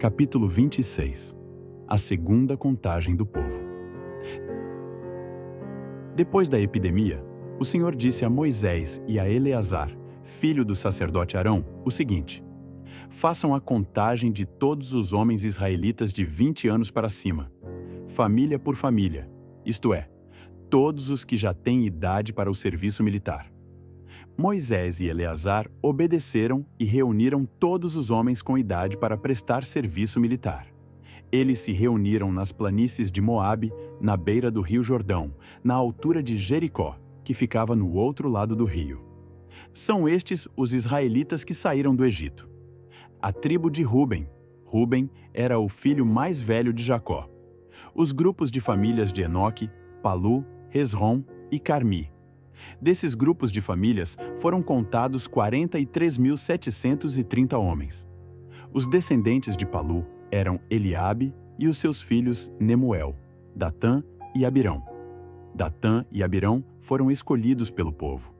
Capítulo 26. A segunda contagem do povo. Depois da epidemia, o Senhor disse a Moisés e a Eleazar, filho do sacerdote Arão, o seguinte: façam a contagem de todos os homens israelitas de 20 anos para cima, família por família, isto é, todos os que já têm idade para o serviço militar. Moisés e Eleazar obedeceram e reuniram todos os homens com idade para prestar serviço militar. Eles se reuniram nas planícies de Moabe, na beira do rio Jordão, na altura de Jericó, que ficava no outro lado do rio. São estes os israelitas que saíram do Egito. A tribo de Ruben. Ruben era o filho mais velho de Jacó. Os grupos de famílias de Enoque, Palu, Hesrom e Carmi. Desses grupos de famílias foram contados 43.730 homens. Os descendentes de Palu eram Eliabe e os seus filhos Nemuel, Datã e Abirão. Datã e Abirão foram escolhidos pelo povo.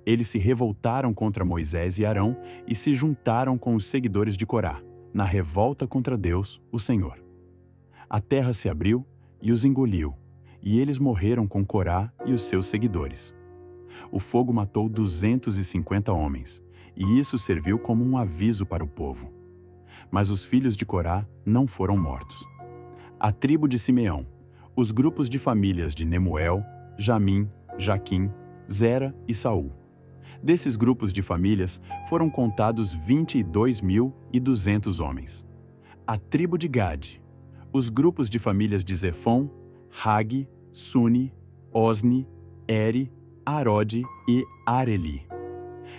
Eles se revoltaram contra Moisés e Arão e se juntaram com os seguidores de Corá, na revolta contra Deus, o Senhor. A terra se abriu e os engoliu, e eles morreram com Corá e os seus seguidores. O fogo matou 250 homens, e isso serviu como um aviso para o povo. Mas os filhos de Corá não foram mortos. A tribo de Simeão, os grupos de famílias de Nemuel, Jamim, Jaquim, Zera e Saul. Desses grupos de famílias foram contados 22.200 homens. A tribo de Gade, os grupos de famílias de Zefon, Hagi, Suni, Osni, Eri, Arode e Areli.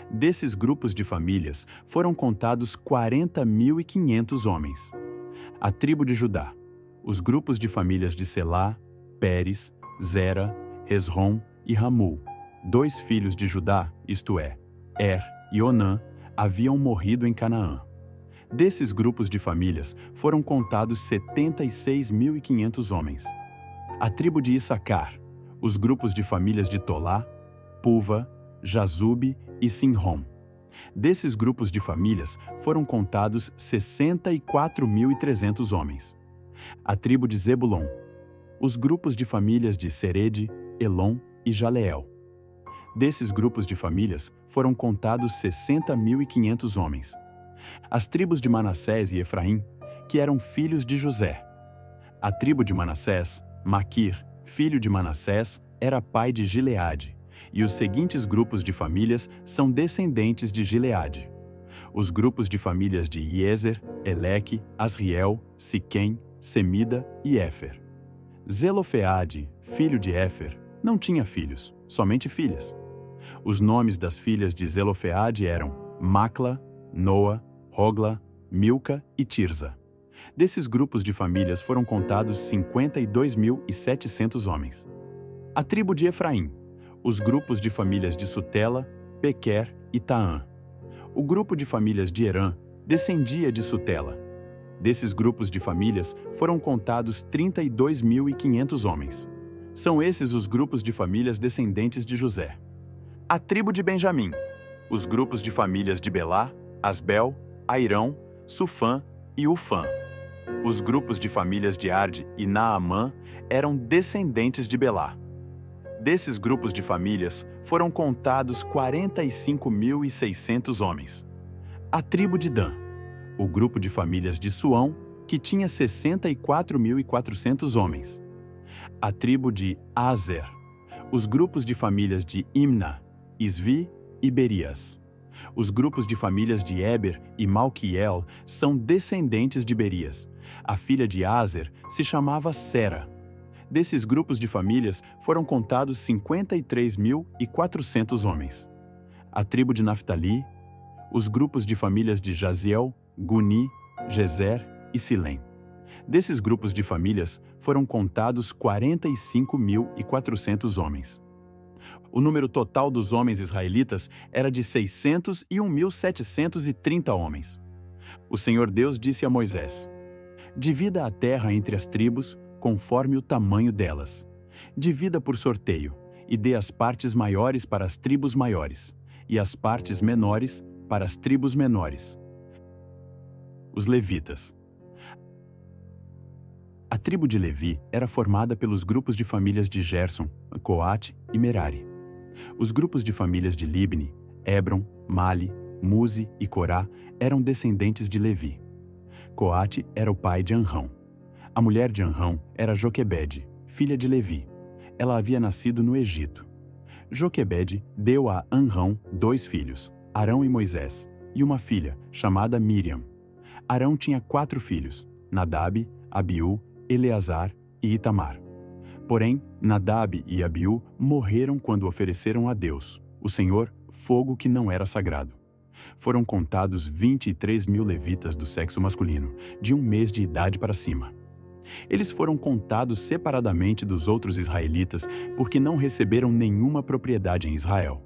Desses grupos de famílias foram contados 40.500 homens. A tribo de Judá, os grupos de famílias de Selá, Pérez, Zera, Hesrom e Ramul, 2 filhos de Judá, isto é, e Onã, haviam morrido em Canaã. Desses grupos de famílias foram contados 76.500 homens. A tribo de Issacar, os grupos de famílias de Tolá, Puva, Jazube e Sinrom. Desses grupos de famílias foram contados 64.300 homens. A tribo de Zebulon, os grupos de famílias de Serede, Elon e Jaleel. Desses grupos de famílias foram contados 60.500 homens. As tribos de Manassés e Efraim, que eram filhos de José. A tribo de Manassés, Maquir, filho de Manassés, era pai de Gileade, e os seguintes grupos de famílias são descendentes de Gileade. Os grupos de famílias de Iezer, Eleque, Asriel, Siquém, Semida e Éfer. Zelofeade, filho de Éfer, não tinha filhos, somente filhas. Os nomes das filhas de Zelofeade eram Macla, Noa, Hogla, Milca e Tirza. Desses grupos de famílias foram contados 52.700 homens. A tribo de Efraim, os grupos de famílias de Sutela, Pequer e Taã. O grupo de famílias de Herã descendia de Sutela. Desses grupos de famílias foram contados 32.500 homens. São esses os grupos de famílias descendentes de José. A tribo de Benjamim, os grupos de famílias de Belá, Asbel, Airão, Sufã e Ufã. Os grupos de famílias de Arde e Naamã eram descendentes de Belá. Desses grupos de famílias foram contados 45.600 homens. A tribo de Dan, o grupo de famílias de Suão, que tinha 64.400 homens. A tribo de Azer, os grupos de famílias de Imna, Isvi e Berias. Os grupos de famílias de Eber e Malquiel são descendentes de Berias. A filha de Azer se chamava Sera. Desses grupos de famílias foram contados 53.400 homens. A tribo de Naftali, os grupos de famílias de Jaziel, Guni, Gezer e Silém. Desses grupos de famílias foram contados 45.400 homens. O número total dos homens israelitas era de 601.730 homens. O Senhor Deus disse a Moisés: divida a terra entre as tribos, conforme o tamanho delas. Divida por sorteio, e dê as partes maiores para as tribos maiores, e as partes menores para as tribos menores. Os levitas. A tribo de Levi era formada pelos grupos de famílias de Gerson, Coate e Merari. Os grupos de famílias de Libni, Hebron, Mali, Muzi e Corá eram descendentes de Levi. Coate era o pai de Anrão. A mulher de Anrão era Joquebede, filha de Levi. Ela havia nascido no Egito. Joquebede deu a Anrão 2 filhos, Arão e Moisés, e uma filha, chamada Miriam. Arão tinha 4 filhos, Nadab, Abiú, Eleazar e Itamar. Porém, Nadab e Abiú morreram quando ofereceram a Deus, o Senhor, fogo que não era sagrado. Foram contados 23.000 levitas do sexo masculino, de 1 mês de idade para cima. Eles foram contados separadamente dos outros israelitas porque não receberam nenhuma propriedade em Israel.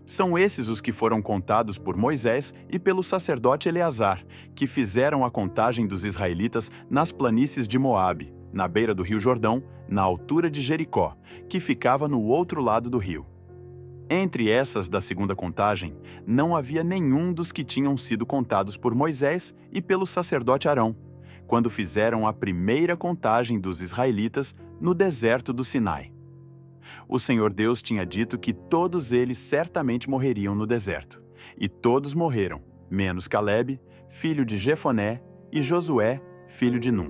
São esses os que foram contados por Moisés e pelo sacerdote Eleazar, que fizeram a contagem dos israelitas nas planícies de Moabe, na beira do rio Jordão, na altura de Jericó, que ficava no outro lado do rio. Entre essas da segunda contagem, não havia nenhum dos que tinham sido contados por Moisés e pelo sacerdote Arão, quando fizeram a primeira contagem dos israelitas no deserto do Sinai. O Senhor Deus tinha dito que todos eles certamente morreriam no deserto. E todos morreram, menos Calebe, filho de Jefoné, e Josué, filho de Num.